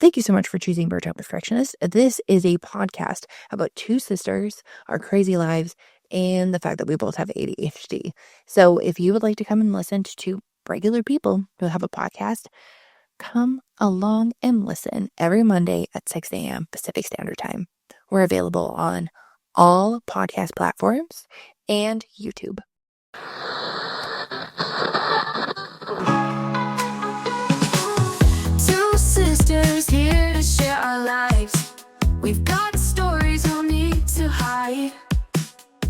Thank you so much for choosing Burnt Out Perfectionist. This is a podcast about two sisters, our crazy lives, and the fact that we both have ADHD. So if you would like to come and listen to two regular people who have a podcast, come along and listen every Monday at 6 a.m. Pacific Standard Time. We're available on all podcast platforms and YouTube. Two sisters here to share our lives. We've got stories no need to hide.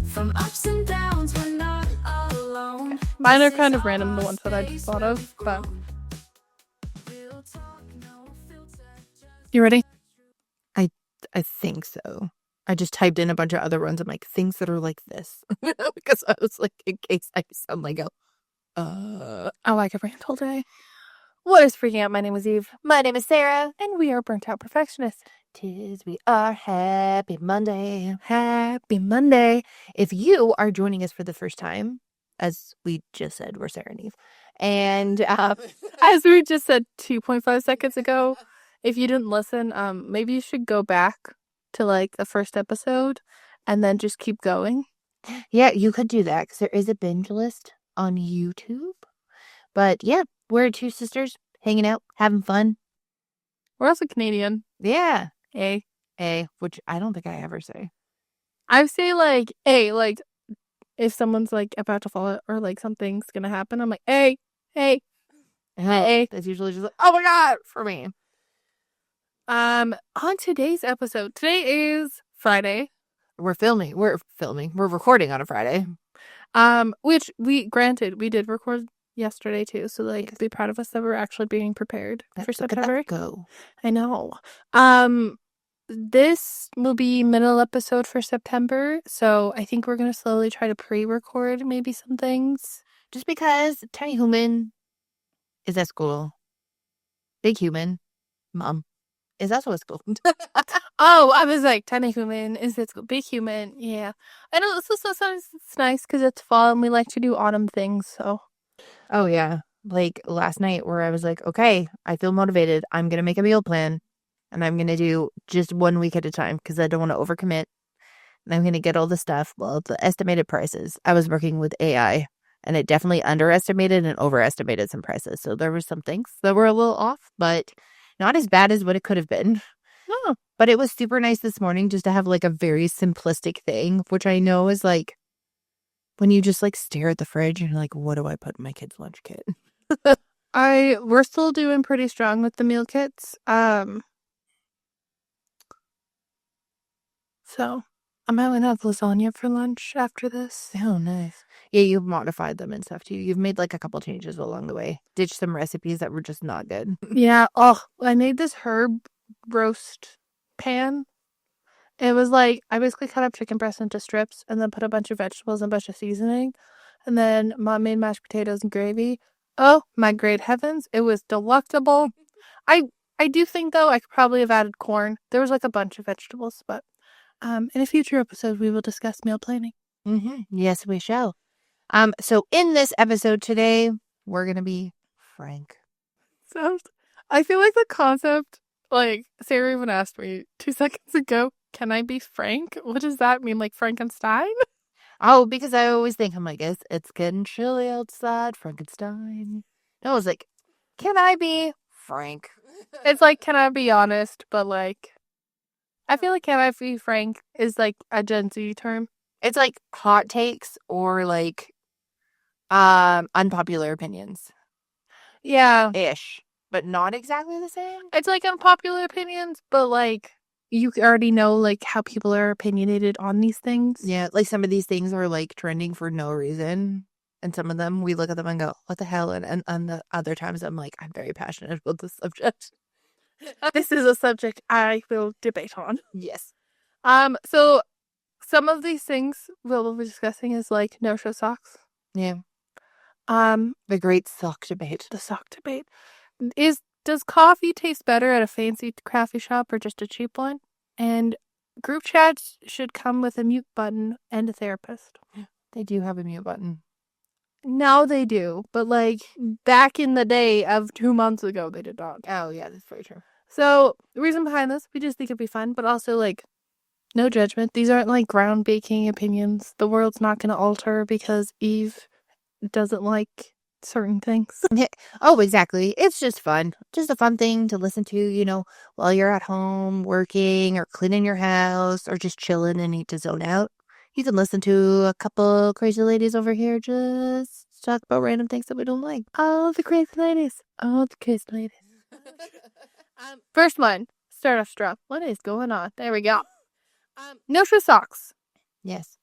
From ups and downs, we're not alone. Mine are kind of random, the ones that I just thought of, but... You ready? I think so. I just typed in a bunch of other ones. I'm like, things that are like this. Because I was like, in case I sound like I like a rant all day. What is freaking out? My name is Eve. My name is Sarah. And we are Burnt Out Perfectionists. 'Tis we are. Happy Monday. Happy Monday. If you are joining us for the first time, as we just said, we're Sara Eve. And as we just said 2.5 seconds ago, if you didn't listen, maybe you should go back to like the first episode and then just keep going. Yeah, you could do that because there is a binge list on YouTube. But yeah, we're two sisters hanging out, having fun. We're also Canadian. Yeah. A, which I don't think I ever say. I say like A, like if someone's like about to fall or like something's gonna happen, I'm like, hey. That's usually just like, oh my God, for me. On today's episode, today is Friday. We're recording on a Friday. Which we did record yesterday too, so like be proud of us that we're actually being prepared for September. Go. I know. This will be middle episode for September, so I think we're gonna slowly try to pre-record maybe some things. Just because Tiny Human is at school. Big Human, Mom, is also at school. Oh, I was like, Tiny Human is at school. Big Human, yeah. I know it's nice because it's fall and we like to do autumn things, so. Oh, yeah. Like last night where I was like, okay, I feel motivated. I'm going to make a meal plan and I'm going to do just 1 week at a time because I don't want to overcommit. And I'm going to get all the stuff. Well, the estimated prices. I was working with AI and it definitely underestimated and overestimated some prices. So there were some things that were a little off, but not as bad as what it could have been. Oh. But it was super nice this morning just to have like a very simplistic thing, which I know is like when you just like stare at the fridge and you're like, what do I put in my kid's lunch kit? We're still doing pretty strong with the meal kits. So I'm having to have lasagna for lunch after this. Oh, nice. Yeah, you've modified them and stuff too. You've made like a couple changes along the way. Ditched some recipes that were just not good. Yeah. Oh, I made this herb roast pan. It was like, I basically cut up chicken breast into strips and then put a bunch of vegetables and a bunch of seasoning. And then Mom made mashed potatoes and gravy. Oh, my great heavens. It was delectable. I do think, though, I could probably have added corn. There was like a bunch of vegetables, but in a future episode, we will discuss meal planning. Mm-hmm. Yes, we shall. So in this episode today, we're going to be frank. So I feel like the concept, like Sarah even asked me 2 seconds ago, can I be frank? What does that mean? Like Frankenstein? Oh, because I always think, I'm like, it's getting chilly outside, Frankenstein. No, I was like, can I be frank? It's like, can I be honest? But like, I feel like can I be frank is like a Gen Z term. It's like hot takes or like unpopular opinions. Yeah. Ish. But not exactly the same. It's like unpopular opinions, but like you already know like how people are opinionated on these things. Yeah, like some of these things are like trending for no reason. And some of them, we look at them and go, what the hell? And the other times I'm like, I'm very passionate about this subject. This is a subject I will debate on. Yes. So some of these things we'll be discussing is like no-show socks. Yeah. The great sock debate. The sock debate. Does coffee taste better at a fancy coffee shop or just a cheap one? And group chats should come with a mute button and a therapist. They do have a mute button. Now they do, but like back in the day of 2 months ago, they did not. Oh, yeah, that's very true. So the reason behind this, we just think it'd be fun, but also like no judgment. These aren't like groundbreaking opinions. The world's not going to alter because Eve doesn't like certain things. Oh, exactly. It's just fun. Just a fun thing to listen to, while you're at home working or cleaning your house or just chilling and need to zone out. You can listen to a couple crazy ladies over here just talk about random things that we don't like. All the crazy ladies. All the crazy ladies. First one. Start off strong. What is going on? There we go. No-show socks. Yes.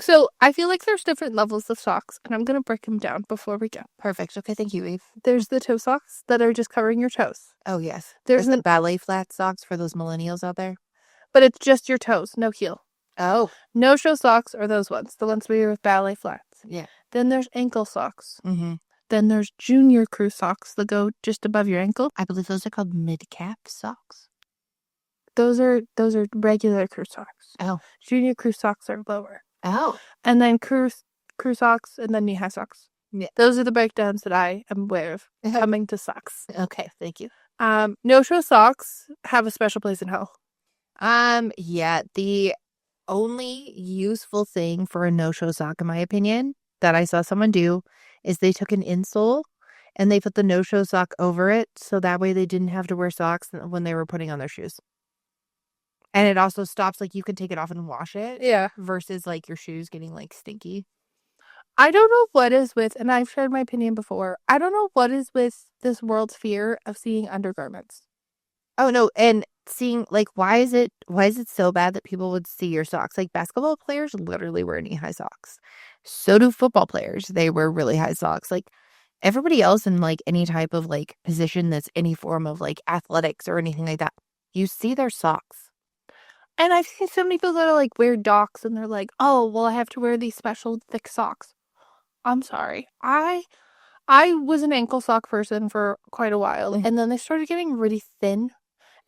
So I feel like there's different levels of socks, and I'm going to break them down before we go. Perfect. Okay, thank you, Eve. There's the toe socks that are just covering your toes. Oh, yes. There's the ballet flat socks for those millennials out there. But it's just your toes, no heel. Oh. No-show socks are those ones, the ones we are with ballet flats. Yeah. Then there's ankle socks. Mm-hmm. Then there's junior crew socks that go just above your ankle. I believe those are called mid-cap socks. Those are regular crew socks. Oh. Junior crew socks are lower. Oh. And then crew socks and then knee-high socks. Yeah. Those are the breakdowns that I am aware of coming to socks. Okay, thank you. No-show socks have a special place in hell. Yeah, the only useful thing for a no-show sock, in my opinion, that I saw someone do is they took an insole and they put the no-show sock over it so that way they didn't have to wear socks when they were putting on their shoes. And it also stops, like, you can take it off and wash it. Yeah. Versus, like, your shoes getting, like, stinky. I don't know what is with, and I've shared my opinion before, I don't know what is with this world's fear of seeing undergarments. Oh, no, and seeing, like, why is it so bad that people would see your socks? Like, basketball players literally wear knee-high socks. So do football players. They wear really high socks. Like, everybody else in, like, any type of, like, position that's any form of, like, athletics or anything like that, you see their socks. And I've seen so many people that are, like, wear docks, and they're like, oh, well, I have to wear these special thick socks. I'm sorry. I was an ankle sock person for quite a while, and then they started getting really thin.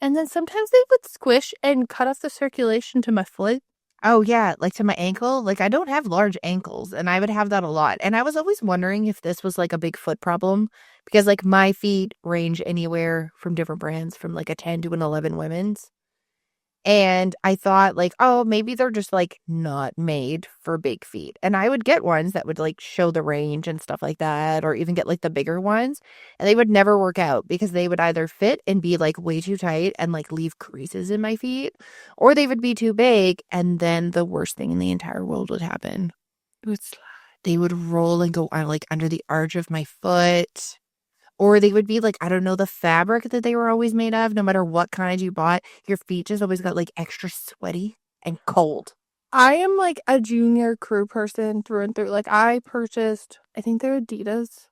And then sometimes they would squish and cut off the circulation to my foot. Oh, yeah, like to my ankle. Like, I don't have large ankles, and I would have that a lot. And I was always wondering if this was, like, a big foot problem because, like, my feet range anywhere from different brands from, like, a 10 to an 11 women's. And I thought, like, oh, maybe they're just, like, not made for big feet. And I would get ones that would, like, show the range and stuff like that, or even get, like, the bigger ones. And they would never work out because they would either fit and be, like, way too tight and, like, leave creases in my feet, or they would be too big. And then the worst thing in the entire world would happen. It would slide. They would roll and go, like, under the arch of my foot. Or they would be, like, I don't know, the fabric that they were always made of, no matter what kind you bought, your feet just always got, like, extra sweaty and cold. I am, like, a junior crew person through and through. Like, I purchased, I think they're Adidas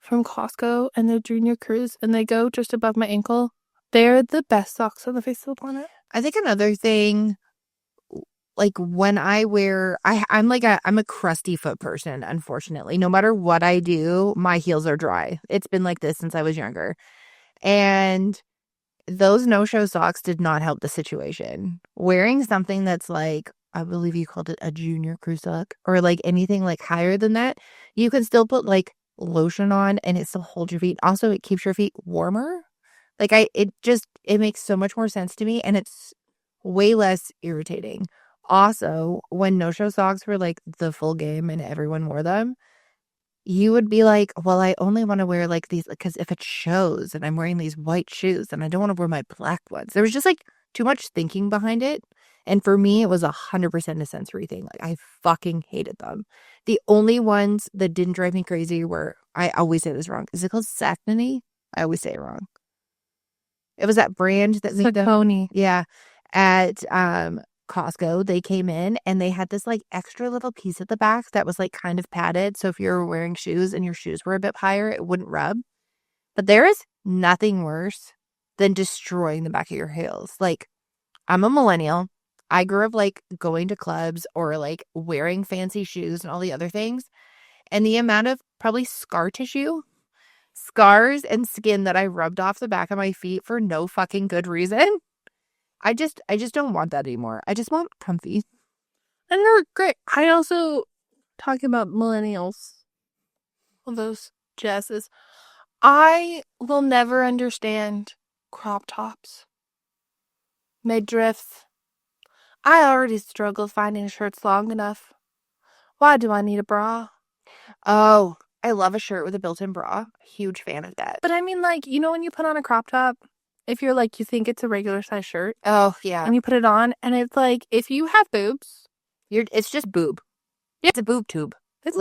from Costco, and they're junior crews, and they go just above my ankle. They're the best socks on the face of the planet. I think another thing, like, when I wear, I'm a crusty foot person, unfortunately. No matter what I do, my heels are dry. It's been like this since I was younger. And those no-show socks did not help the situation. Wearing something that's like, I believe you called it a junior crew sock, or like anything like higher than that, you can still put like lotion on and it still holds your feet. Also, it keeps your feet warmer. Like, it makes so much more sense to me, and it's way less irritating. Also, when no-show socks were like the full game and everyone wore them, you would be like, well, I only want to wear like these because if it shows and I'm wearing these white shoes and I don't want to wear my black ones. There was just like too much thinking behind it. And for me, it was 100% a sensory thing. Like, I fucking hated them. The only ones that didn't drive me crazy were, I always say this wrong. Is it called Saucony? I always say it wrong. It was that brand that made them. Saucony. Yeah. At Costco, they came in and they had this like extra little piece at the back that was like kind of padded. So if you were wearing shoes and your shoes were a bit higher, it wouldn't rub. But there is nothing worse than destroying the back of your heels. Like, I'm a millennial. I grew up like going to clubs or like wearing fancy shoes and all the other things. And the amount of probably scar tissue, scars, and skin that I rubbed off the back of my feet for no fucking good reason. I just don't want that anymore. I just want comfy. And they're great. I also, talking about millennials, all those jazzes, I will never understand crop tops, midriffs. I already struggle finding shirts long enough. Why do I need a bra? Oh, I love a shirt with a built-in bra. Huge fan of that. But I mean, like, you know when you put on a crop top, if you're like, you think it's a regular size shirt, Oh, yeah. and you put it on, and it's like, if you have boobs, It's just boob. Yeah. It's a boob tube. it's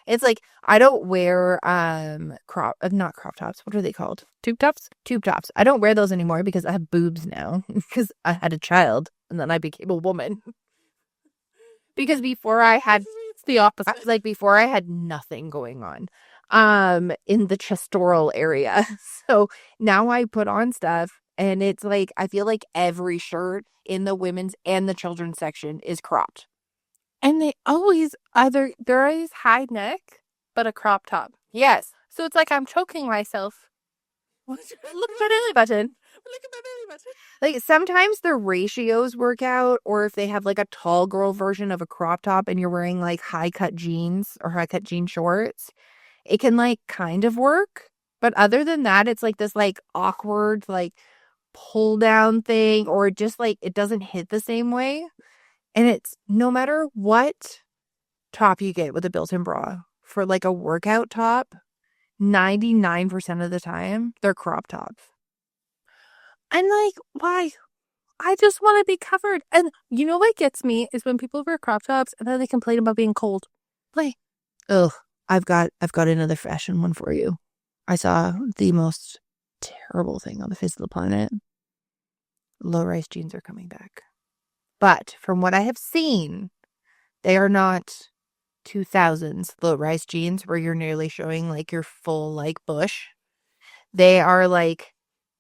It's like, I don't wear not crop tops. What are they called? tube tops. Tube tops. I don't wear those anymore because I have boobs now because I had a child and then I became a woman. Because before I had It's the opposite. like before I had nothing going on in the chestoral area. So now I put on stuff and it's like I feel like every shirt in the women's and the children's section is cropped. And they're always high neck, but a crop top. Yes. So it's like I'm choking myself. Look at my belly button. Look at my belly button. Like sometimes the ratios work out, or if they have like a tall girl version of a crop top and you're wearing like high cut jeans or high cut jean shorts, it can like kind of work. But other than that, it's like this like awkward like pull down thing, or just like it doesn't hit the same way. And it's no matter what top you get with a built in bra for like a workout top, 99% of the time, they're crop tops. I'm like, why? I just want to be covered. And you know what gets me is when people wear crop tops and then they complain about being cold. Like, Ugh, I've got another fashion one for you. I saw the most terrible thing on the face of the planet. Low-rise jeans are coming back. But from what I have seen, they are not 2000s low-rise jeans where you're nearly showing like your full like bush. They are like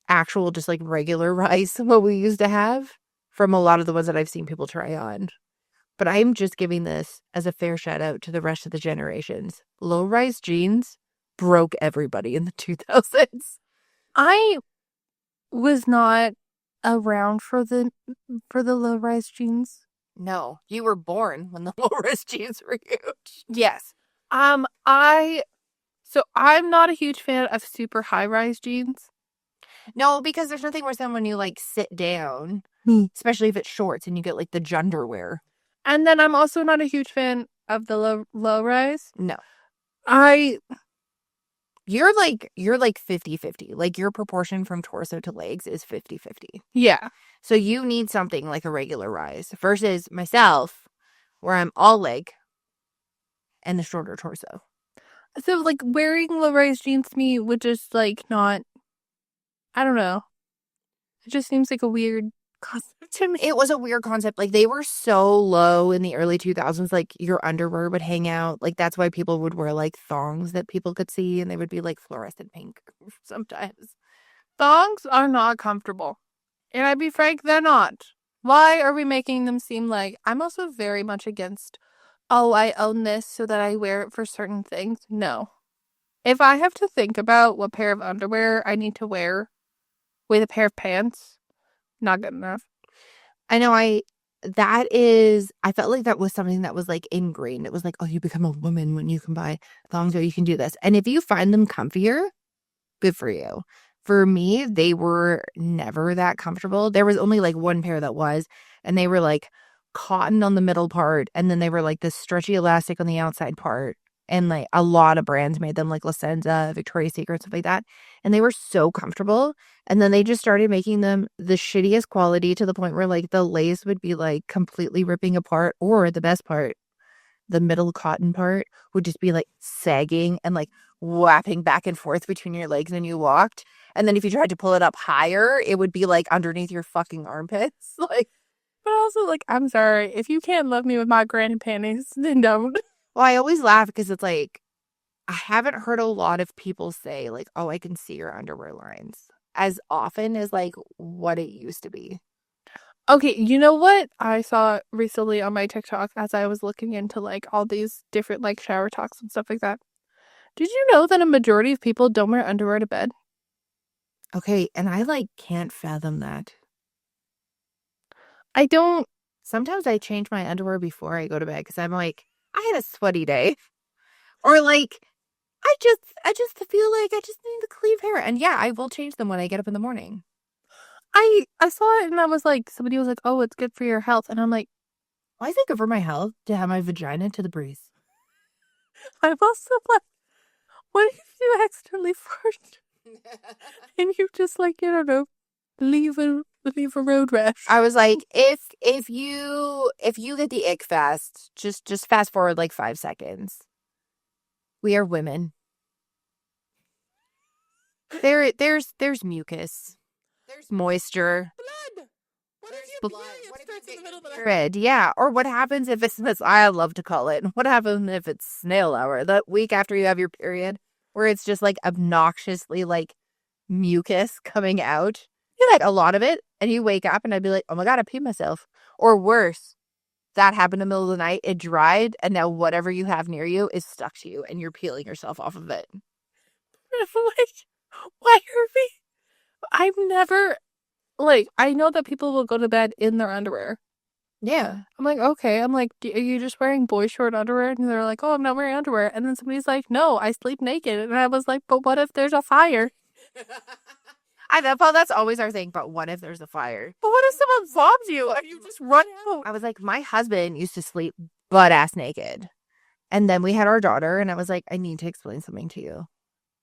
actual just like regular rise what we used to have from a lot of the ones that I've seen people try on. But I'm just giving this as a fair shout out to the rest of the generations. Low-rise jeans broke everybody in the 2000s. I was not around for the low-rise jeans. No, you were born when the low-rise jeans were huge. Yes. So I'm not a huge fan of super high-rise jeans. No, because there's nothing worse than when you like sit down, especially if it's shorts and you get like the genderwear. And then I'm also not a huge fan of the low rise. No. I You're like 50-50. Like your proportion from torso to legs is 50-50. Yeah. So you need something like a regular rise versus myself where I'm all leg and the shorter torso. So like wearing low rise jeans to me would just like not, I don't know. It just seems like a weird concept to me. It was a weird concept. Like they were so low in the early 2000s, like your underwear would hang out. Like that's why people would wear like thongs that people could see and they would be like fluorescent pink sometimes. Thongs are not comfortable. And I'd be frank, they're not. Why are we making them seem like I'm also very much against, oh, I own this so that I wear it for certain things? No. If I have to think about what pair of underwear I need to wear with a pair of pants, not good enough. I know I felt like that was something that was like ingrained. It was like, oh, you become a woman when you can buy thongs or you can do this. And if you find them comfier, good for you. For me, they were never that comfortable. There was only like one pair that was, and they were like cotton on the middle part, and then they were like this stretchy elastic on the outside part. And like a lot of brands made them, like La Senza, Victoria's Secret, stuff like that. And they were so comfortable. And then they just started making them the shittiest quality to the point where like the lace would be like completely ripping apart, or the best part, the middle cotton part would just be like sagging and like whapping back and forth between your legs when you walked. And then if you tried to pull it up higher, it would be like underneath your fucking armpits. Like, but also, like, I'm sorry. If you can't love me with my granny panties, then don't. Well, I always laugh because it's like, I haven't heard a lot of people say like, oh, I can see your underwear lines as often as like what it used to be. Okay, you know what I saw recently on my TikTok as I was looking into like all these different like shower talks and stuff like that? Did you know that a majority of people don't wear underwear to bed? Okay, and I like can't fathom that. I don't. Sometimes I change my underwear before I go to bed because I'm like, I had a sweaty day. Or like, I just feel like I just need to cleave hair. And yeah, I will change them when I get up in the morning. I saw it and I was like, somebody was like, oh, it's good for your health. And I'm like, Why is it good for my health to have my vagina to the breeze? I'm also like, what if you accidentally fart and you just like, I don't know, leave a road rash? I was like, if you get the ick fast, just fast forward like 5 seconds. We are women. There's mucus. There's moisture. Blood. What if Blood. period What if starts in the middle of the night? Period. Yeah. Or what happens if it's I love to call it. What happens if it's snail hour? That week after you have your period, where it's just like obnoxiously like mucus coming out. You like a lot of it, and you wake up and I'd be like, oh my God, I peed myself. Or worse, that happened in the middle of the night, it dried, and now whatever you have near you is stuck to you and you're peeling yourself off of it. Like, why are we? I've never, like, I know that people will go to bed in their underwear. Yeah. I'm like, okay. I'm like, are you just wearing boy short underwear? And they're like, oh, I'm not wearing underwear. And then somebody's like, no, I sleep naked. And I was like, but what if there's a fire? Well, that's always our thing, but what if there's a fire? But what if someone bobs you and you just run out? I was like, my husband used to sleep butt ass naked. And then we had our daughter, and I was like, I need to explain something to you.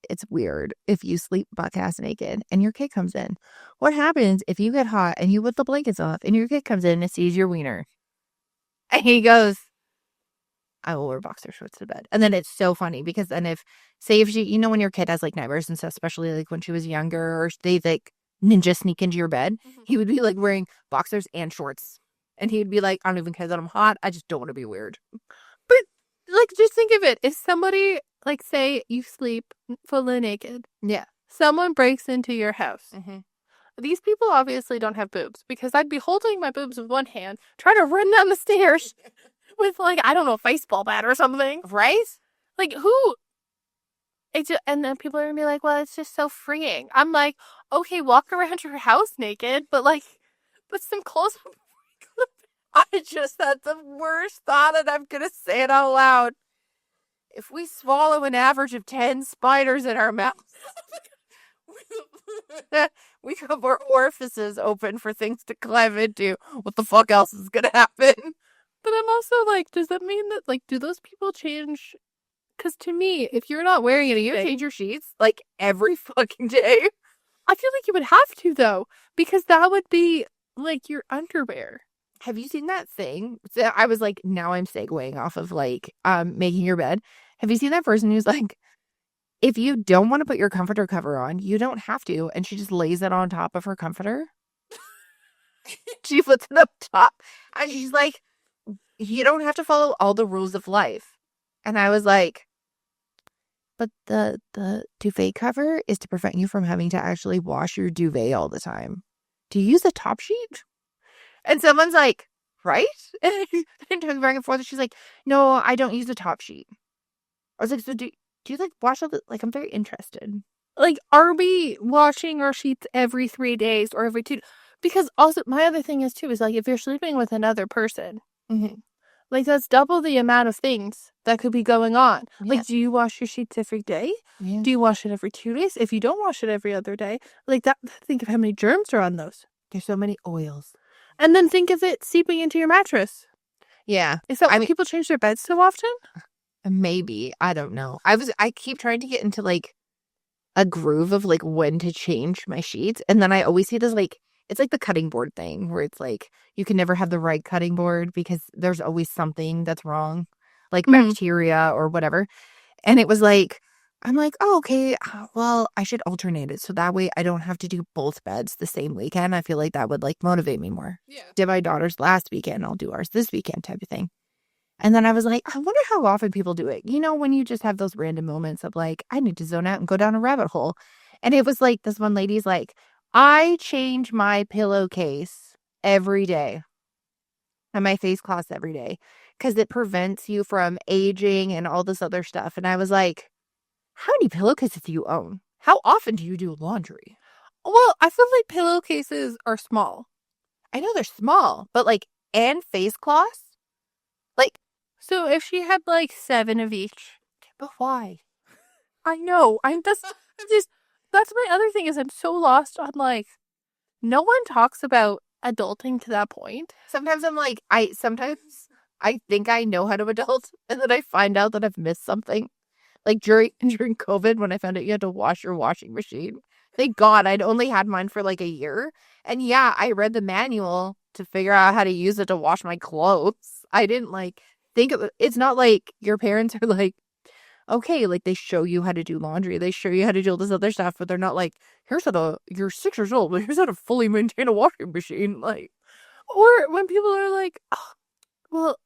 It's weird if you sleep butt ass naked and your kid comes in. What happens if you get hot and you put the blankets off and your kid comes in and sees your wiener? And he goes, I will wear boxer shorts to bed. And then it's so funny because then if she, when your kid has like nightmares and stuff, especially like when she was younger, or they like ninja sneak into your bed, he would be like wearing boxers and shorts. And he'd be like, I don't even care that I'm hot. I just don't want to be weird. But like, just think of it. If somebody, like, say you sleep fully naked. Yeah. Someone breaks into your house. Mm-hmm. These people obviously don't have boobs because I'd be holding my boobs with one hand, trying to run down the stairs with, like, I don't know, a baseball bat or something. Right? Like, who? And then people are going to be like, well, it's just so freeing. I'm like, okay, walk around your house naked, but, like, put some clothes on before you go to bed. I just had the worst thought, and I'm going to say it out loud. If we swallow an average of 10 spiders in our mouths, we have more orifices open for things to climb into. What the fuck else is going to happen? But I'm also like, does that mean that, like, do those people change? Because to me, if you're not wearing anything, you change your sheets like every fucking day. I feel like you would have to, though, because that would be like your underwear. Have you seen that thing? So I was like, now I'm segueing off of like making your bed. Have you seen that person who's like, if you don't want to put your comforter cover on, you don't have to, and she just lays it on top of her comforter? She puts it up top, and she's like, you don't have to follow all the rules of life. And I was like, but the duvet cover is to prevent you from having to actually wash your duvet all the time. Do you use a top sheet? And someone's like, right? And turns back and forth, and she's like, no, I don't use a top sheet. I was like, so do you like wash all the, like, I'm very interested. Like, are we washing our sheets every 3 days or every 2? Because also, my other thing is, too, is like, if you're sleeping with another person, like, that's double the amount of things that could be going on. Yeah. Like, do you wash your sheets every day? Yeah. Do you wash it every 2 days? If you don't wash it every other day, like, that, think of how many germs are on those. There's so many oils. And then think of it seeping into your mattress. Yeah. Is that why people change their beds so often? Maybe. I don't know. I keep trying to get into like a groove of like when to change my sheets. And then I always see this like, it's like the cutting board thing where it's like, you can never have the right cutting board because there's always something that's wrong, like bacteria or whatever. And it was like, I'm like, oh, okay, well, I should alternate it. So that way I don't have to do both beds the same weekend. I feel like that would like motivate me more. Yeah. Did my daughter's last weekend, I'll do ours this weekend type of thing. And then I was like, I wonder how often people do it. You know, when you just have those random moments of like, I need to zone out and go down a rabbit hole. And it was like, this one lady's like, I change my pillowcase every day and my face cloths every day because it prevents you from aging and all this other stuff. And I was like, how many pillowcases do you own? How often do you do laundry? Well, I feel like pillowcases are small. I know they're small, but like, and face cloths? Like, so if she had like 7 of each. But why? I know. That's my other thing is I'm so lost on like no one talks about adulting to that point. Sometimes I'm like, I think I know how to adult, and then I find out that I've missed something. Like during COVID, when I found out you had to wash your washing machine. Thank God I'd only had mine for like a year. And yeah, I read the manual to figure out how to use it to wash my clothes. I didn't like think of it. It's not like your parents are like, okay, like they show you how to do laundry. They show you how to do all this other stuff, but they're not like, here's how to, you're 6 years old, but here's how to fully maintain a washing machine. Like, or when people are like, oh, well,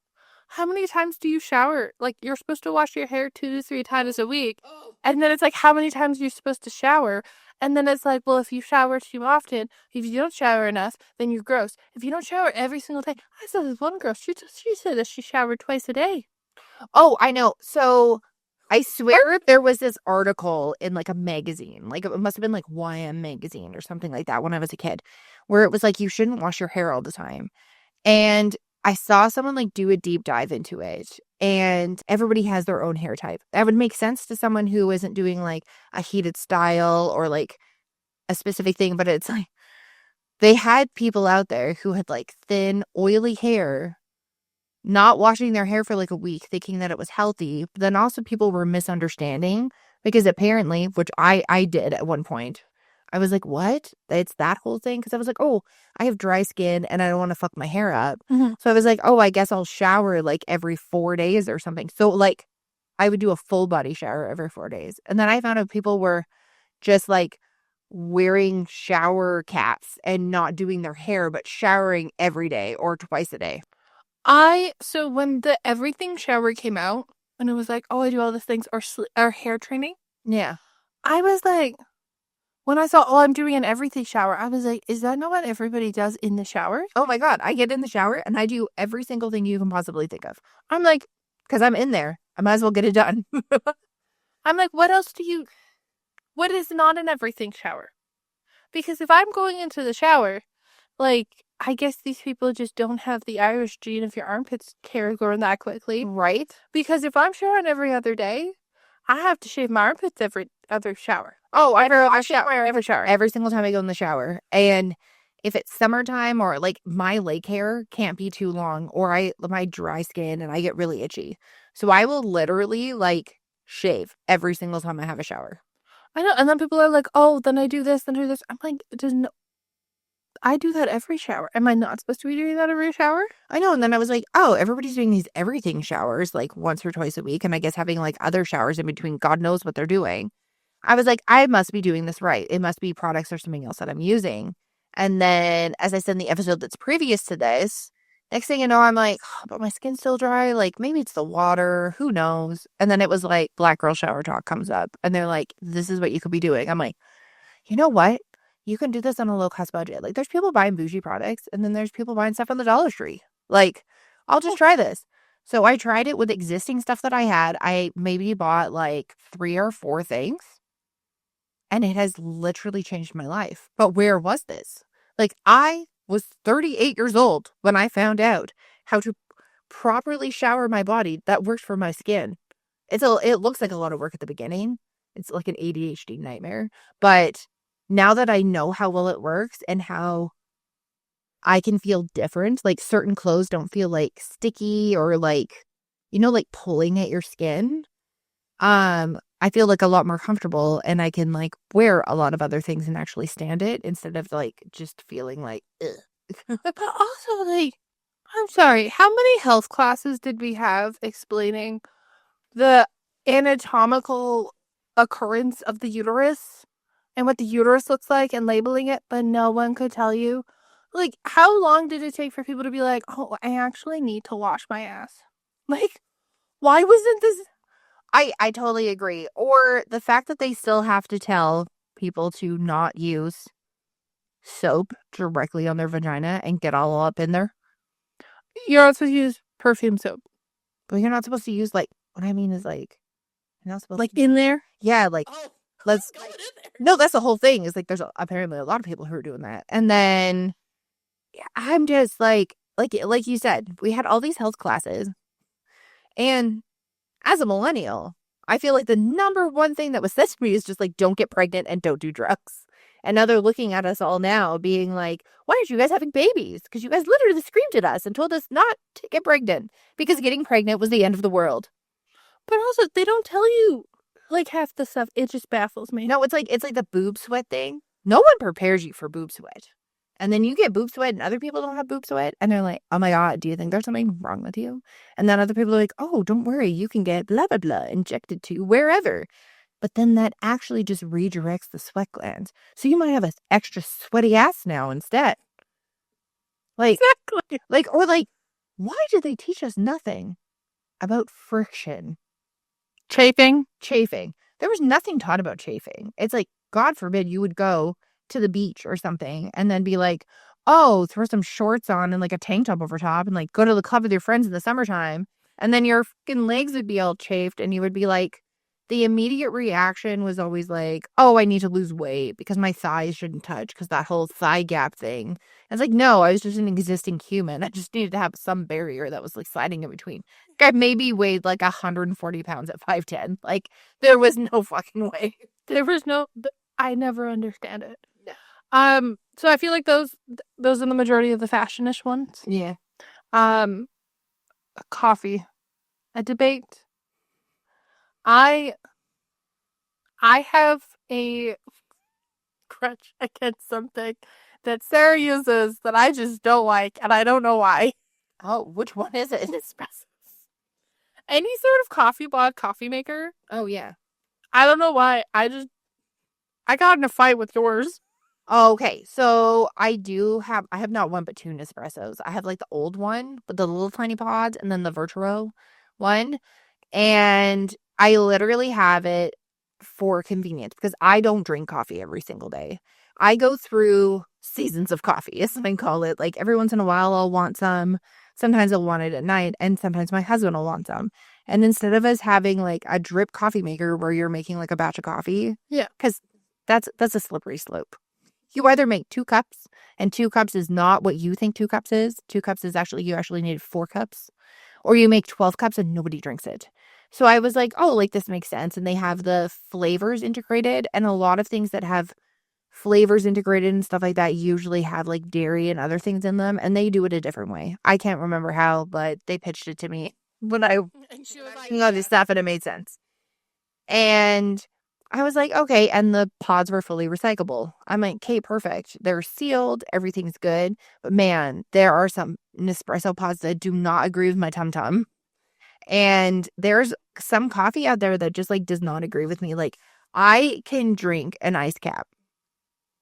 how many times do you shower? Like, you're supposed to wash your hair 2 to 3 times a week. And then it's like, how many times are you supposed to shower? And then it's like, well, if you shower too often, if you don't shower enough, then you're gross. If you don't shower every single day, I saw this one girl, she said that she showered twice a day. oh, I know. So I swear there was this article in like a magazine, like it must have been like YM magazine or something like that when I was a kid, where it was like, you shouldn't wash your hair all the time. And I saw someone like do a deep dive into it, and everybody has their own hair type. That would make sense to someone who isn't doing like a heated style or like a specific thing, but it's like they had people out there who had like thin, oily hair, not washing their hair for like a week, thinking that it was healthy. But then also people were misunderstanding because apparently, which I did at one point, I was like, what? It's that whole thing? Because I was like, oh, I have dry skin and I don't want to fuck my hair up. Mm-hmm. So I was like, oh, I guess I'll shower like every 4 days or something. So like I would do a full body shower every 4 days. And then I found out people were just like wearing shower caps and not doing their hair, but showering every day or twice a day. So when the everything shower came out, and it was like, oh, I do all these things, or hair training, Yeah. I was like, when I saw, oh, I'm doing an everything shower, I was like, is that not what everybody does in the shower? Oh my God. I get in the shower and I do every single thing you can possibly think of. I'm like, because I'm in there. I might as well get it done. I'm like, what is not an everything shower? Because if I'm going into the shower, like, I guess these people just don't have the Irish gene of your armpits hair growing that quickly. Right? Because if I'm showering every other day, I have to shave my armpits every other shower. Oh, I shave my hair every shower. Every single time I go in the shower. And if it's summertime or like my leg hair can't be too long, or my dry skin and I get really itchy. So I will literally like shave every single time I have a shower. I know. And then people are like, oh, then I do this, then I do this. I'm like, I do that every shower. Am I not supposed to be doing that every shower? I know. And then I was like, oh, everybody's doing these everything showers like once or twice a week. And I guess having like other showers in between, God knows what they're doing. I was like, I must be doing this right. It must be products or something else that I'm using. And then, as I said in the episode that's previous to this, next thing you know, I'm like, oh, but my skin's still dry. Like, maybe it's the water. Who knows? And then it was like, Black Girl Shower Talk comes up. And they're like, this is what you could be doing. I'm like, you know what? You can do this on a low-cost budget. Like, there's people buying bougie products, and then there's people buying stuff on the Dollar Tree. Like, I'll just try this. So I tried it with existing stuff that I had. I maybe bought like 3 or 4 things. And it has literally changed my life. But where was this? Like, I was 38 years old when I found out how to properly shower my body that works for my skin. It looks like a lot of work at the beginning. It's like an ADHD nightmare. But now that I know how well it works and how I can feel different, like certain clothes don't feel like sticky or like, like pulling at your skin. I feel like a lot more comfortable, and I can like wear a lot of other things and actually stand it instead of like just feeling like ugh. But also, like, I'm sorry, how many health classes did we have explaining the anatomical occurrence of the uterus and what the uterus looks like and labeling it, but no one could tell you? Like, how long did it take for people to be like, oh, I actually need to wash my ass? Like, why wasn't this... I totally agree. Or the fact that they still have to tell people to not use soap directly on their vagina and get all up in there. You're not supposed to use perfume soap. But you're not supposed to use like, what I mean is like, you're not supposed like to. In there? Yeah, like, let's. No, that's the whole thing. Is like, there's apparently a lot of people who are doing that. And then I'm just like you said, we had all these health classes. And as a millennial, I feel like the number one thing that was said to me is just like, don't get pregnant and don't do drugs. And now they're looking at us all now being like, why aren't you guys having babies? Because you guys literally screamed at us and told us not to get pregnant because getting pregnant was the end of the world. But also, they don't tell you like half the stuff. It just baffles me. No, it's like the boob sweat thing. No one prepares you for boob sweat. And then you get boob sweat and other people don't have boob sweat. And they're like, oh my God, do you think there's something wrong with you? And then other people are like, oh, don't worry. You can get blah, blah, blah injected to you wherever. But then that actually just redirects the sweat glands. So you might have an extra sweaty ass now instead. Like, Exactly. Like, why did they teach us nothing about friction? Chafing. There was nothing taught about chafing. It's like, God forbid you would go to the beach or something and then be like, oh, throw some shorts on and like a tank top over top and like go to the club with your friends in the summertime. And then your fucking legs would be all chafed and you would be like, the immediate reaction was always like, oh, I need to lose weight because my thighs shouldn't touch because that whole thigh gap thing. And it's like, no, I was just an existing human. I just needed to have some barrier that was like sliding in between. I maybe weighed like 140 pounds at 5'10". Like, there was no fucking way. There was no. I never understand it. No. So I feel like those are the majority of the fashionish ones. Yeah. Coffee, a debate. I have a crutch against something that Sarah uses that I just don't like, and I don't know why. Oh, which one is it? Espresso. Any sort of coffee blog coffee maker. Oh, yeah. I don't know why. I got in a fight with yours. Okay, so I have not one but two Nespressos. I have like the old one with the little tiny pods and then the Vertuo one. And I literally have it for convenience because I don't drink coffee every single day. I go through seasons of coffee, as I call it. Like every once in a while, I'll want some. Sometimes I'll want it at night, and sometimes my husband will want some. And instead of us having like a drip coffee maker where you're making like a batch of coffee, yeah, because that's a slippery slope. You either make 2 cups, and 2 cups is not what you think 2 cups is. 2 cups is actually, you actually need 4 cups. Or you make 12 cups and nobody drinks it. So I was like, oh, like this makes sense. And they have the flavors integrated. And a lot of things that have flavors integrated and stuff like that usually have like dairy and other things in them. And they do it a different way. I can't remember how, but they pitched it to me when I was like, all this stuff and it made sense. And I was like, okay. And the pods were fully recyclable. I'm like, okay, perfect. They're sealed. Everything's good. But man, there are some Nespresso pods that do not agree with my tum-tum. And there's some coffee out there that just like does not agree with me. Like I can drink an ice cap,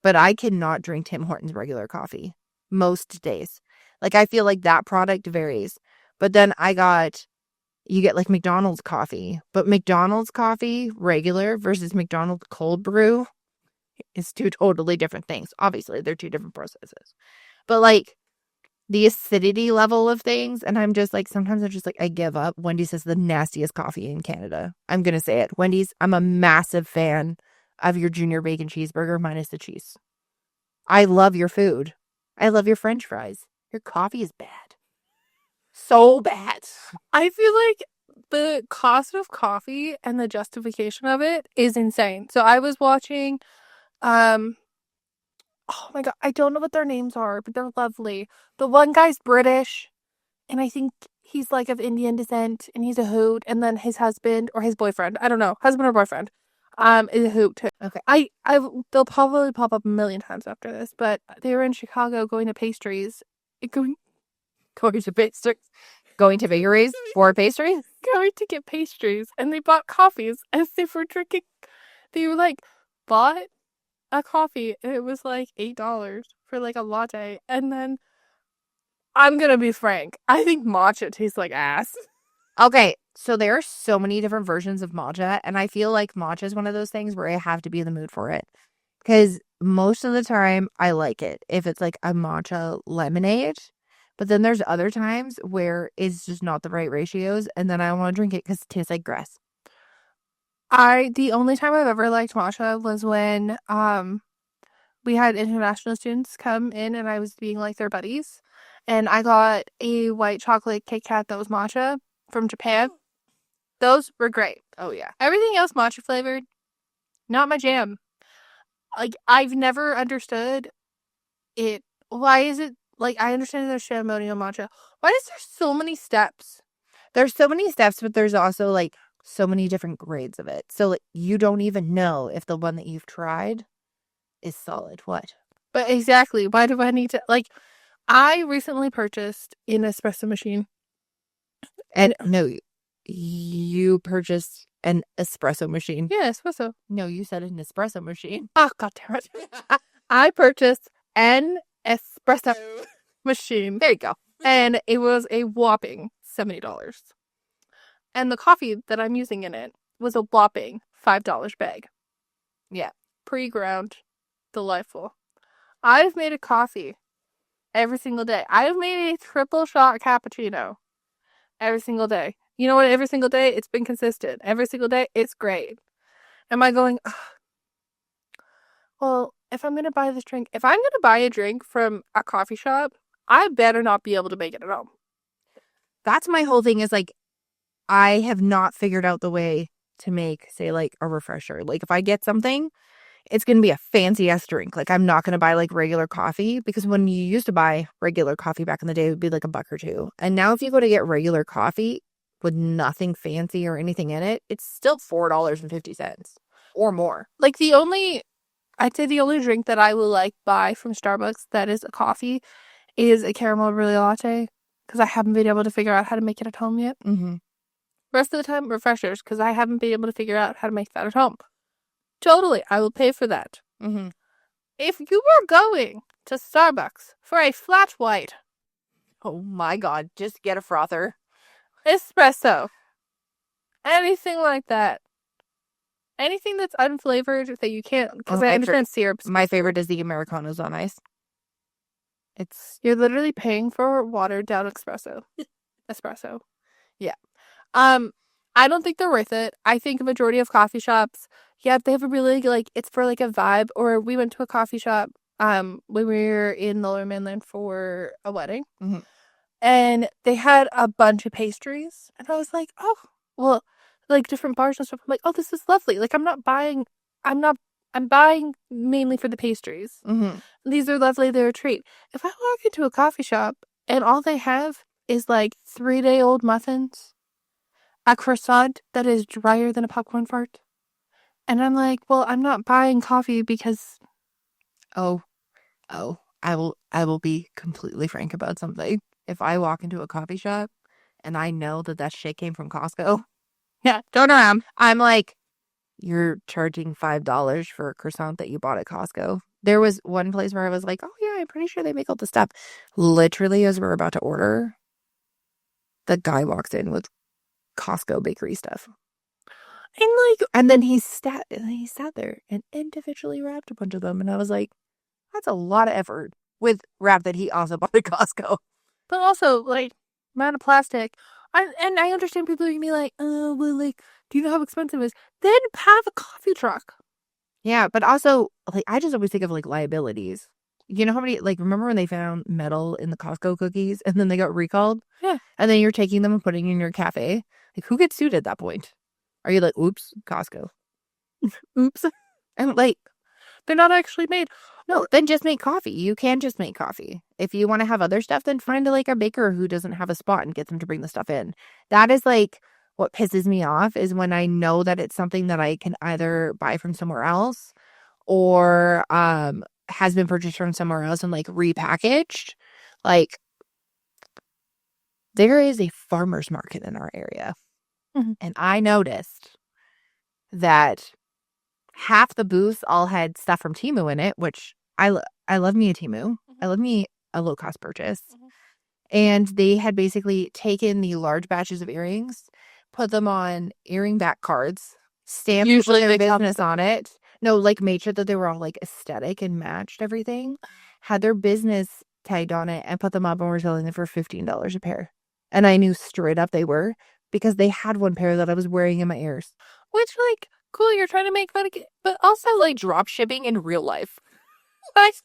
but I cannot drink Tim Hortons regular coffee most days. Like I feel like that product varies. But then you get like McDonald's coffee, but McDonald's coffee regular versus McDonald's cold brew is 2 totally different things. Obviously, they're 2 different processes. But like the acidity level of things, and I'm just like, sometimes I'm just like, I give up. Wendy's is the nastiest coffee in Canada. I'm going to say it. Wendy's, I'm a massive fan of your junior bacon cheeseburger minus the cheese. I love your food. I love your French fries. Your coffee is bad. So bad. I feel like the cost of coffee and the justification of it is insane. So I was watching, oh my God, I don't know what their names are, but they're lovely. The one guy's British, and I think he's like of Indian descent, and he's a hoot, and then his husband or his boyfriend, I don't know, husband or boyfriend, is a hoot too. Okay. They'll probably pop up a million times after this, but they were in Chicago going to pastries, going to pastries, going to bakeries for pastries, going to get pastries, and they bought coffees as they were drinking. They were like bought a coffee, and it was like $8 for like a latte. And then I'm gonna be frank, I think matcha tastes like ass. Okay, so there are so many different versions of matcha, and I feel like matcha is one of those things where I have to be in the mood for it. Because most of the time, I like it if it's like a matcha lemonade. But then there's other times where it's just not the right ratios, and then I want to drink it because it tastes like grass. The only time I've ever liked matcha was when we had international students come in, and I was being like their buddies, and I got a white chocolate Kit Kat that was matcha from Japan. Those were great. Oh yeah. Everything else matcha flavored, not my jam. like, I've never understood it. Why is it, like, I understand there's ceremonial matcha. Why is there so many steps? There's so many steps, but there's also, like, so many different grades of it. So, like, you don't even know if the one that you've tried is solid. What? But exactly, why do I need to, like, I recently purchased an espresso machine. And no, you purchased an espresso machine. Yeah, espresso. No, you said an espresso machine. Oh, god damn it. I purchased an espresso machine. There you go. And it was a whopping $70. And the coffee that I'm using in it was a whopping $5 bag. Yeah. Pre-ground. Delightful. I've made a coffee every single day. I've made a triple shot cappuccino every single day. You know what? Every single day, it's been consistent. Every single day, it's great. Am I going, ugh, well, if I'm going to buy this drink, if I'm going to buy a drink from a coffee shop, I better not be able to make it at home. That's my whole thing is, like, I have not figured out the way to make, say, like, a refresher. Like, if I get something, it's going to be a fancy-ass drink. Like, I'm not going to buy, like, regular coffee, because when you used to buy regular coffee back in the day, it would be, like, $1 or $2. And now if you go to get regular coffee with nothing fancy or anything in it, it's still $4.50 or more. Like, I'd say the only drink that I will, like, buy from Starbucks that is a coffee is a caramel brulee latte, because I haven't been able to figure out how to make it at home yet. Mm-hmm. Rest of the time, refreshers, because I haven't been able to figure out how to make that at home. Totally, I will pay for that. Mm-hmm. If you were going to Starbucks for a flat white, Oh my God, just get a frother. espresso, anything like that, anything that's unflavored that you can't, because I understand syrups. My favorite is the Americanos on ice. You're literally paying for watered down espresso. Espresso. Yeah. I don't think they're worth it. I think a majority of coffee shops, yeah, they have a really, like, it's for, like, a vibe. Or we went to a coffee shop when we were in the Lower Mainland for a wedding. Mm-hmm. And they had a bunch of pastries. And I was like, oh, well, like, different bars and stuff. I'm like, oh, this is lovely. Like, I'm buying mainly for the pastries. Mm-hmm. These are lovely. They're a treat. If I walk into a coffee shop and all they have is, like, 3-day-old muffins, a croissant that is drier than a popcorn fart, and I'm like, well, I'm not buying coffee because... Oh, I will be completely frank about something. If I walk into a coffee shop and I know that shit came from Costco, Yeah, turn around. I'm like, you're charging $5 for a croissant that you bought at Costco. There was one place where I was like, oh yeah, I'm pretty sure they make all this stuff. Literally, as we're about to order, the guy walks in with Costco bakery stuff. And then he sat there and individually wrapped a bunch of them. And I was like, that's a lot of effort with wrap that he also bought at Costco. But also, like, amount of plastic. And I understand people are going to be like, oh, well, like, do you know how expensive it is? Then have a coffee truck. Yeah, but also, like, I just always think of, like, liabilities. You know how many, like, remember when they found metal in the Costco cookies and then they got recalled? Yeah. And then you're taking them and putting in your cafe? Like, who gets sued at that point? Are you like, oops, Costco? Oops. And, like, they're not actually made. No, then just make coffee. You can just make coffee. If you want to have other stuff, then find a baker who doesn't have a spot and get them to bring the stuff in. That is, like, what pisses me off is when I know that it's something that I can either buy from somewhere else or has been purchased from somewhere else and, like, repackaged. Like, there is a farmer's market in our area. Mm-hmm. And I noticed that half the booths all had stuff from Temu in it, which I love me a Temu. Mm-hmm. I love me a low-cost purchase. Mm-hmm. And they had basically taken the large batches of earrings, put them on earring back cards, stamped Usually their they business on it. No, like, made sure that they were all, like, aesthetic and matched everything. Had their business tagged on it and put them up and were selling them for $15 a pair. And I knew straight up they were because they had one pair that I was wearing in my ears. Which, like, cool, you're trying to make money, but also, like, drop shipping in real life. Like,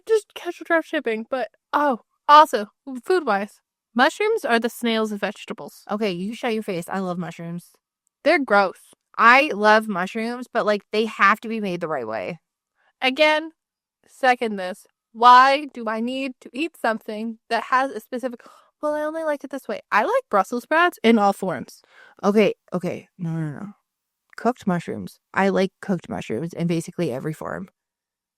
just casual drop shipping. But, oh, also, food-wise, mushrooms are the snails of vegetables. Okay, you shut your face. I love mushrooms. They're gross. I love mushrooms, but, like, they have to be made the right way. Again, second this. Why do I need to eat something that has a specific... Well, I only like it this way. I like Brussels sprouts in all forms. Okay. No. Cooked mushrooms. I like cooked mushrooms in basically every form.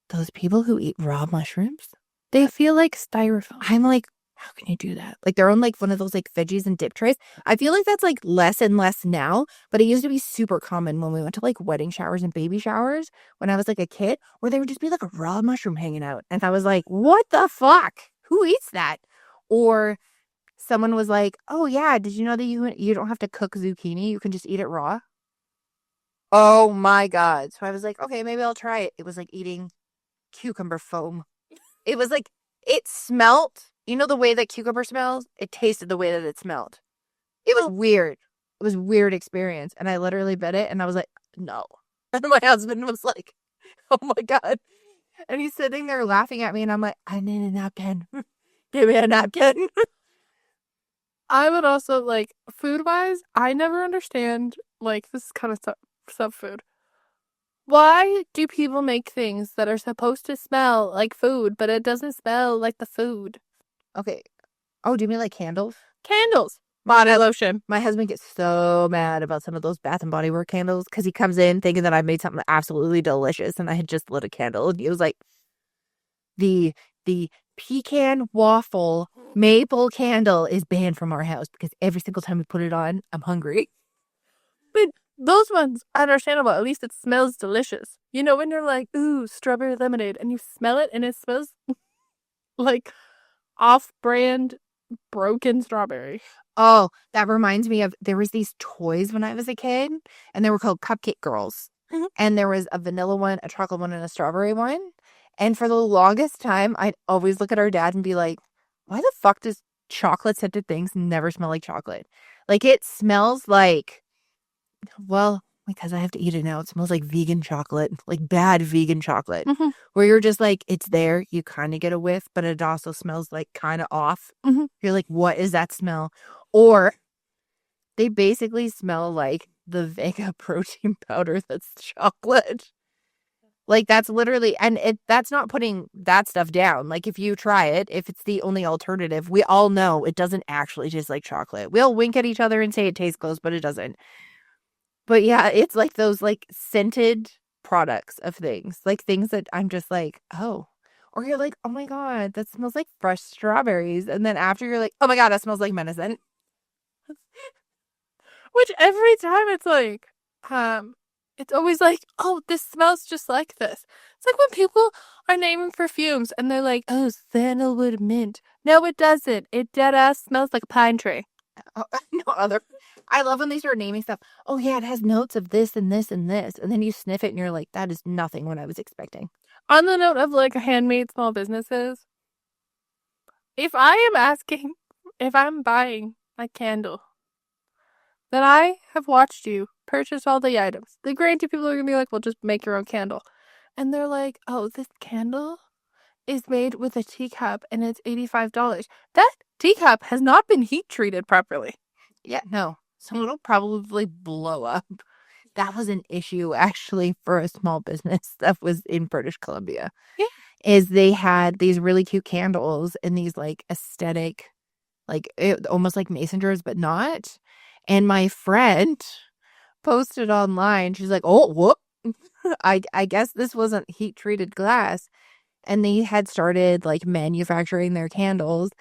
Those people who eat raw mushrooms, They feel like styrofoam. I'm like, how can you do that? Like they're on like one of those like veggies and dip trays. I feel like that's like less and less now, but it used to be super common when we went to like wedding showers and baby showers when I was like a kid, where there would just be like a raw mushroom hanging out. And I was like, what the fuck? Who eats that? Or someone was like, oh yeah, did you know that you don't have to cook zucchini? You can just eat it raw. Oh my God. So I was like, okay, maybe I'll try it. It was like eating cucumber foam. It was like, it smelt, you know the way that cucumber smells? It tasted the way that it smelled. It was weird. It was a weird experience. And I literally bit it and I was like, no. And my husband was like, oh my God. And he's sitting there laughing at me and I'm like, I need a napkin. Give me a napkin. I would also, like, food-wise, I never understand, like, this is kind of sub-food. Why do people make things that are supposed to smell like food, but it doesn't smell like the food? Okay. Oh, do you mean like candles? Candles. Body lotion. My husband gets so mad about some of those Bath and Body Works candles because he comes in thinking that I made something absolutely delicious and I had just lit a candle. And he was like, the pecan waffle maple candle is banned from our house because every single time we put it on, I'm hungry. But those ones, understandable. At least it smells delicious. You know, when you're like, ooh, strawberry lemonade, and you smell it and it smells like off-brand broken strawberry. Oh, that reminds me of, there was these toys when I was a kid and they were called Cupcake Girls. Mhm. And there was a vanilla one, a chocolate one, and a strawberry one. And for the longest time, I'd always look at our dad and be like, why the fuck does chocolate scented things never smell like chocolate? Like it smells like, well, because I have to eat it now, it smells like vegan chocolate, like bad vegan chocolate, Mhm. where you're just like, it's there, you kind of get a whiff, but it also smells like kind of off. Mhm. You're like, what is that smell? Or they basically smell like the Vega protein powder that's chocolate. Like that's literally, and that's not putting that stuff down. Like if you try it, if it's the only alternative, we all know it doesn't actually taste like chocolate. We'll wink at each other and say it tastes close, but it doesn't. But yeah, it's like those like scented products of things, like things that I'm just like, oh. Or you're like, oh my God, that smells like fresh strawberries. And then after you're like, oh my God, that smells like medicine. Which every time it's always like, oh, this smells just like this. It's like when people are naming perfumes and they're like, oh, sandalwood mint. No, it doesn't. It dead ass smells like a pine tree. Oh, no other. I love when they start naming stuff. Oh yeah, it has notes of this and this and this. And then you sniff it and you're like, that is nothing what I was expecting. On the note of like handmade small businesses, if I'm buying a candle, then I have watched you purchase all the items. The granted, people are gonna be like, well, just make your own candle. And they're like, oh, this candle is made with a teacup and it's $85. That teacup has not been heat treated properly. Yeah, no. So it'll probably blow up. That was an issue actually for a small business that was in British Columbia. Yeah. Is they had these really cute candles in these like aesthetic, like almost like mason jars, but not. And my friend posted online. She's like, oh, whoop. I guess this wasn't heat treated glass. And they had started like manufacturing their candles.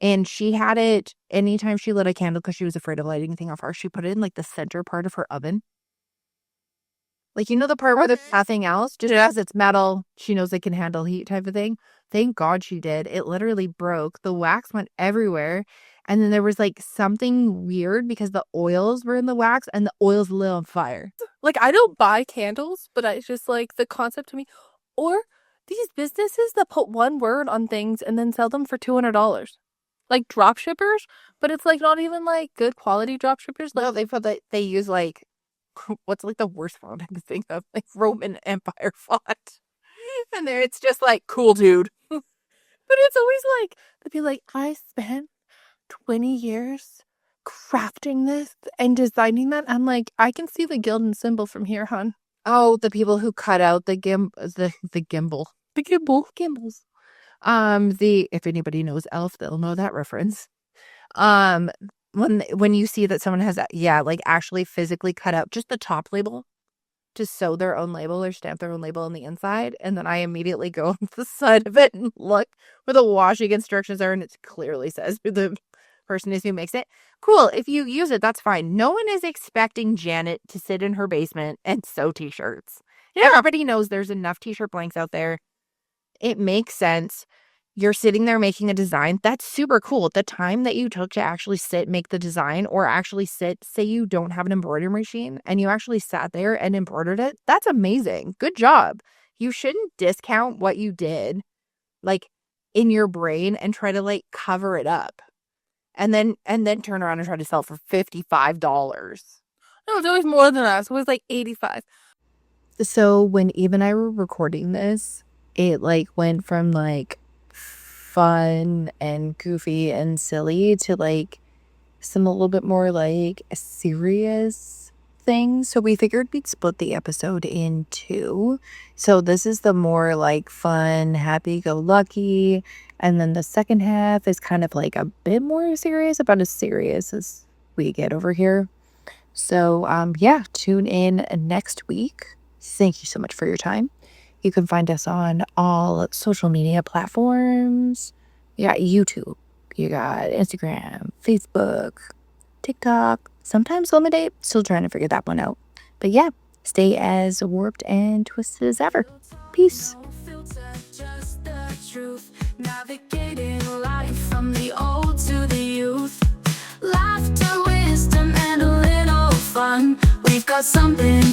And she had it anytime she lit a candle because she was afraid of lighting anything off her. She put it in like the center part of her oven. Like, you know, the part where there's nothing else, just as it's metal, she knows it can handle heat type of thing. Thank God she did. It literally broke. The wax went everywhere. And then there was like something weird because the oils were in the wax and the oils lit on fire. Like, I don't buy candles, but I just like the concept to me. Or these businesses that put one word on things and then sell them for $200. Like drop shippers, but it's like not even like good quality drop shippers. Like, No, they use like, what's like the worst font I can think of? Like Roman Empire font. And there it's just like, cool dude. but it's always like, they'd be like, I spent 20 years crafting this and designing that. I'm like, I can see the Gildan symbol from here, hon. Oh, the people who cut out the gimbal. Gimbals. If anybody knows Elf, they'll know that reference. Um, when you see that someone has, like actually physically cut out just the top label to sew their own label or stamp their own label on the inside, and then I immediately go on the side of it and look where the washing instructions are, and it clearly says who the person is who makes it. Cool. If you use it, that's fine. No one is expecting Janet to sit in her basement and sew t-shirts. Yeah. Everybody knows there's enough t-shirt blanks out there. It makes sense. You're sitting there making a design. That's super cool. The time that you took to actually make the design, or actually say you don't have an embroidery machine and you actually sat there and embroidered it. That's amazing. Good job. You shouldn't discount what you did, like, in your brain and try to like cover it up and then turn around and try to sell it for $55. No, it's always more than that. It's always like 85. So when Eve and I were recording this, it like went from like fun and goofy and silly to like some a little bit more like serious things. So we figured we'd split the episode in two. So this is the more like fun, happy-go-lucky, and then the second half is kind of like a bit more serious, about as serious as we get over here. So yeah, tune in next week. Thank you so much for your time. You can find us on all social media platforms. You got YouTube, you got Instagram, Facebook, TikTok, sometimes Lemonade. Still trying to figure that one out. But yeah, stay as warped and twisted as ever. Peace. Just the truth, navigating life from the old to the youth. Laughter, wisdom, and a little fun. We've got something